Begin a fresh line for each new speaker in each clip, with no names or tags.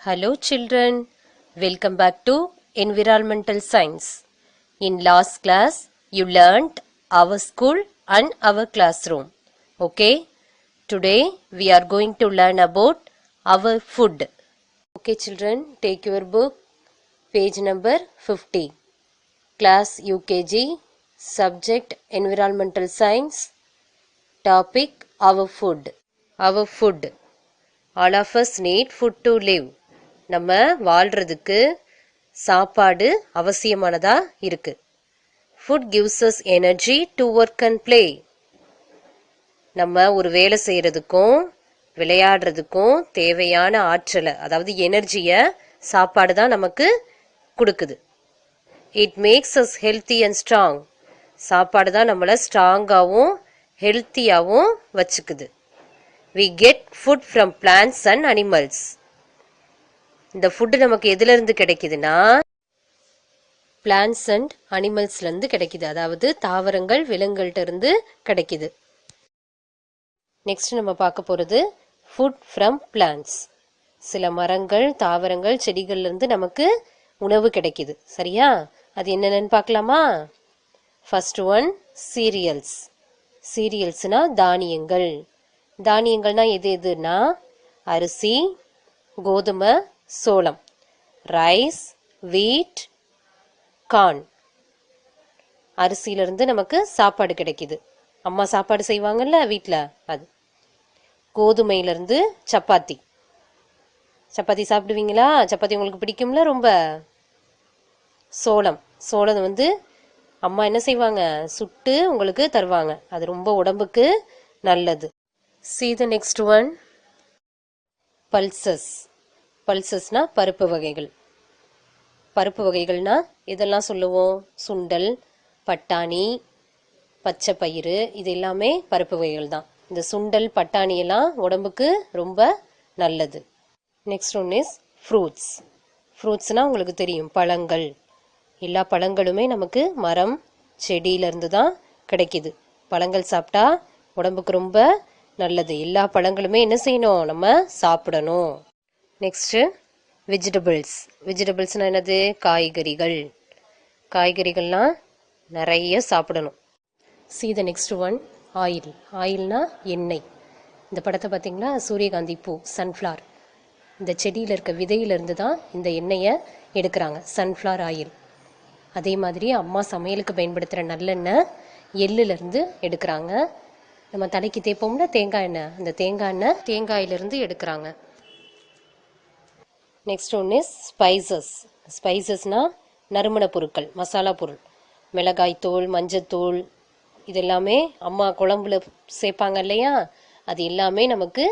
Hello children, welcome back to Environmental Science. In last class, you learnt our school and our classroom. Okay, today we are going to learn about our food. Okay children, take your book, page number 50. Class UKG, subject Environmental Science, topic our food. Our food. All of us need food to live. நம்ம வாழ்றதுக்கு சாப்பாடு அவசியமானதா இருக்கு. Food gives us energy to work and play. நம்ம ஒரு வேலை செய்யறதுக்கும் விளையாடுறதுக்கும் தேவையான ஆற்றலை அதாவது எனர்ஜியை சாப்பாடு தான் நமக்கு கொடுக்குது. It makes us healthy and strong. சாப்பாடு தான் நம்மளை ஸ்ட்ராங்காகவும் ஹெல்த்தியாகவும் வச்சுக்குது. We get food from plants and animals. இந்த ஃபுட்டு நமக்கு எதுல இருந்து கிடைக்குதுன்னா பிளான்ஸ் அண்ட் அனிமல்ஸ்ல இருந்து கிடைக்குது. அதாவது தாவரங்கள் விலங்குகள்ட்ட இருந்து கிடைக்குது. நெக்ஸ்ட் நம்ம பார்க்க போறது ஃபுட் ஃப்ரம் பிளான்ஸ். சில மரங்கள் தாவரங்கள் செடிகள்ல இருந்து நமக்கு உணவு கிடைக்குது. சரியா? அது என்னென்னு பார்க்கலாமா? First one serials. சீரியல்ஸ்னா தானியங்கள். தானியங்கள்னா எதுனா அரிசி, கோதுமை, சோளம், ரைஸ், வீட், கார்ன். அரிசியிலிருந்து நமக்கு சாப்பாடு கிடைக்குது. அம்மா சாப்பாடு செய்வாங்கல்ல வீட்டில், அது. கோதுமையிலிருந்து சப்பாத்தி. சப்பாத்தி சாப்பிடுவீங்களா? சப்பாத்தி உங்களுக்கு பிடிக்கும்ல ரொம்ப. சோளம். சோளம் அம்மா என்ன செய்வாங்க? சுட்டு உங்களுக்கு தருவாங்க. அது ரொம்ப உடம்புக்கு நல்லது. See the next one. Pulses. பல்சஸ்னா பருப்பு வகைகள். பருப்பு வகைகள்னா இதெல்லாம் சொல்லுவோம். சுண்டல், பட்டாணி, பச்சை பயிறு, இது எல்லாமே பருப்பு வகைகள் தான். இந்த சுண்டல் பட்டாணி எல்லாம் உடம்புக்கு ரொம்ப நல்லது. Next one is fruits. ஃப்ரூட்ஸ்னா உங்களுக்கு தெரியும், பழங்கள். எல்லா பழங்களுமே நமக்கு மரம் செடியிலிருந்து தான் கிடைக்குது. பழங்கள் சாப்பிட்டா உடம்புக்கு ரொம்ப நல்லது. எல்லா பழங்களுமே என்ன செய்யணும்? நம்ம சாப்பிடணும். Next vegetables. வெஜிடபிள்ஸ்னா என்னது? காய்கறிகள். காய்கறிகள்னா நிறைய சாப்பிடணும். See the next one. Oil. ஆயில்னா எண்ணெய். இந்த படத்தை பார்த்தீங்களா? சூரியகாந்தி பூ, சன்ஃப்ளவர். இந்த செடியில் இருக்க விதையிலிருந்து தான் இந்த எண்ணெயை எடுக்கிறாங்க, சன்ஃப்ளவர் ஆயில். அதே மாதிரி அம்மா சமையலுக்கு பயன்படுத்துகிற நல்லெண்ணெய் எள்ளுலேருந்து எடுக்கிறாங்க. நம்ம தலைக்கு தேய்ப்போம்ல தேங்காய் எண்ணெய், அந்த தேங்காய் எண்ணெய் தேங்காயிலிருந்து எடுக்கிறாங்க. Next one is spices. ஸ்பைசஸ்னா நறுமண பொருட்கள், மசாலா பொருள். மிளகாய் தூள், மஞ்சத்தூள், இதெல்லாமே அம்மா குழம்புல சேர்ப்பாங்க இல்லையா? அது எல்லாமே நமக்கு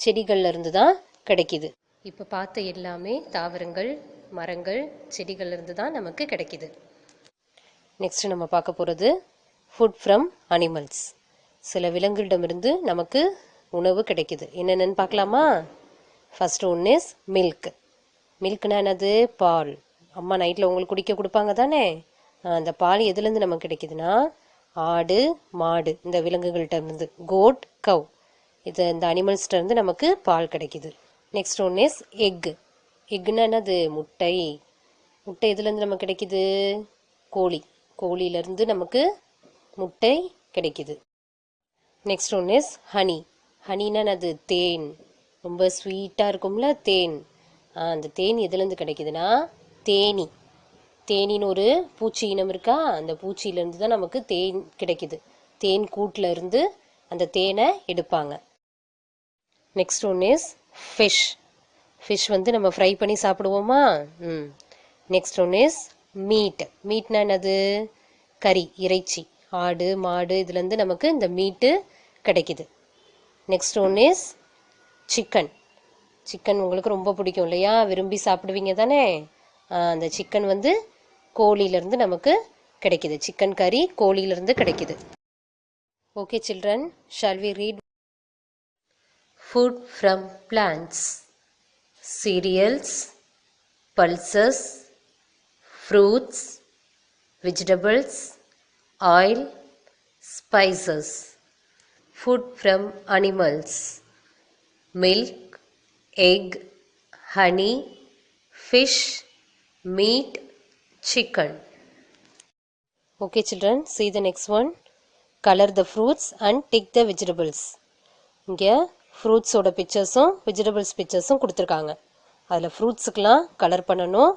செடிகள்ல இருந்து தான் கிடைக்குது. இப்போ பார்த்த எல்லாமே தாவரங்கள், மரங்கள், செடிகள்ல இருந்து தான் நமக்கு கிடைக்குது. நெக்ஸ்ட் நம்ம பார்க்க போகிறது ஃபுட் ஃப்ரம் அனிமல்ஸ். சில விலங்குகளிடமிருந்து நமக்கு உணவு கிடைக்குது. என்னென்னு பார்க்கலாமா? First one is milk. மில்க்னா என்னது? பால். அம்மா நைட்டில் உங்களுக்கு குடிக்க கொடுப்பாங்க தானே? அந்த பால் எதுலேருந்து நமக்கு கிடைக்குதுன்னா ஆடு, மாடு, இந்த விலங்குகள்கிட்ட இருந்து. கோட், கவ், இந்த அனிமல்ஸ்கிட்ட இருந்து நமக்கு பால் கிடைக்குது. Next one is egg. எக்குன்னா என்னது? முட்டை. முட்டை எதுலேருந்து நமக்கு கிடைக்குது? கோழி. கோழியிலேருந்து நமக்கு முட்டை கிடைக்குது. Next one is honey. ஹனின்னா அது தேன். ரொம்ப ஸ்வீட்டாக இருக்கும்ல தேன். அந்த தேன் எதுலேருந்து கிடைக்குதுன்னா தேனி. தேனின்னு ஒரு பூச்சி இனம் இருக்கா? அந்த பூச்சியிலேருந்து தான் நமக்கு தேன் கிடைக்குது. தேன் கூட்டில் இருந்து அந்த தேனை எடுப்பாங்க. Next one is fish. Fish நம்ம ஃப்ரை பண்ணி சாப்பிடுவோமா? Next one is meat. மீட்னா என்னது? கறி, இறைச்சி. ஆடு, மாடு, இதுலேருந்து நமக்கு இந்த மீட்டு கிடைக்குது. Next one is chicken. Chicken உங்களுக்கு ரொம்ப பிடிக்கும் இல்லையா? விரும்பி சாப்பிடுவீங்க தானே? அந்த சிக்கன் கோழியிலேருந்து நமக்கு கிடைக்குது. சிக்கன் கறி கோழியிலேருந்து கிடைக்குது. Okay children, shall we read? Food from plants. Cereals, pulses, fruits, vegetables, oil, spices. Food from animals: milk, egg, honey, fish, meat, chicken. Okay children, see the next one. Color the fruits and tick the vegetables. இங்கே ஃப்ரூட்ஸோட பிக்சர்ஸும் vegetables பிக்சர்ஸும் கொடுத்துருக்காங்க. அதில் ஃப்ரூட்ஸுக்கெலாம் colour பண்ணணும்,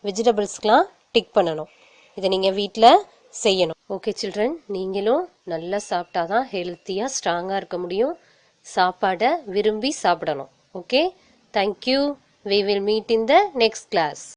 வெஜிடபிள்ஸ்க்கெலாம் tick பண்ணணும். இதை நீங்கள் வீட்டில் செய்யணும். Okay children, நீங்களும் நல்லா சாப்பிட்டா தான் ஹெல்த்தியாக ஸ்ட்ராங்காக இருக்க முடியும். சாப்பாடை விரும்பி சாப்பிடணும். Okay, thank you. We will meet in the next class.